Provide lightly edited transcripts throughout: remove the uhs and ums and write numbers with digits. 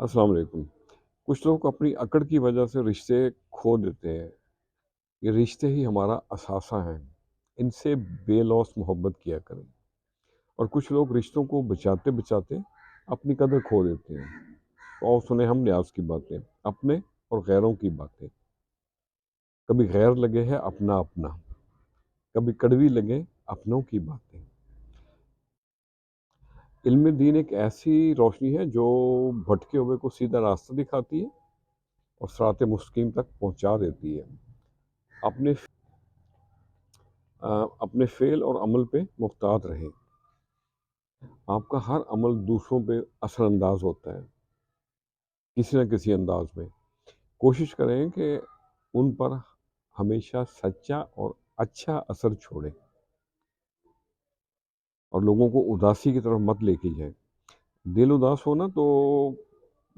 अस्सलाम वालेकुम। कुछ लोग अपनी अकड़ की वजह से रिश्ते खो देते हैं। ये रिश्ते ही हमारा असासा हैं। इनसे बेलौस मोहब्बत किया करें। और कुछ लोग रिश्तों को बचाते-बचाते अपनी कदर खो देते हैं। तो आओ सुने हम न्याज़ की बातें, अपने और गैरों की बातें। कभी गैर लगे है अपना-अपना, कभी कड़वी लगे अपनों की बातें। इल्म दीन एक ऐसी रोशनी है जो भटके हुए को सीधा रास्ता दिखाती है और सिरात मुस्तकीम तक पहुँचा देती है। अपने अपने फ़ेल और अमल पे मुहतात रहें। आपका हर अमल दूसरों पे असरअंदाज होता है, किसी न किसी अंदाज में। कोशिश करें कि उन पर हमेशा सच्चा और अच्छा असर छोड़ें और लोगों को उदासी की तरफ मत लेके जाएं। दिल उदास हो ना तो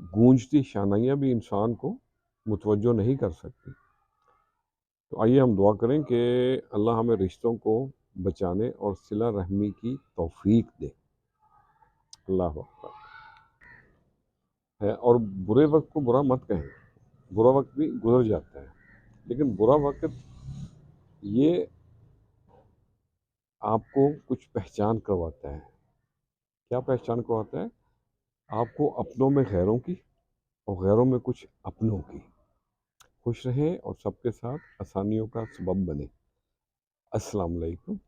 गूंजती शहनाइयाँ भी इंसान को मुतवज्जो नहीं कर सकती। तो आइए हम दुआ करें कि अल्लाह हमें रिश्तों को बचाने और सिला रहमी की तौफीक दे। अल्लाह अकबर है। और बुरे वक्त को बुरा मत कहें, बुरा वक्त भी गुजर जाता है, लेकिन बुरा वक्त ये आपको कुछ पहचान करवाता है। क्या पहचान करवाता है? आपको अपनों में गैरों की और गैरों में कुछ अपनों की। खुश रहें और सबके साथ आसानियों का सबब बने। अस्सलाम वालेकुम।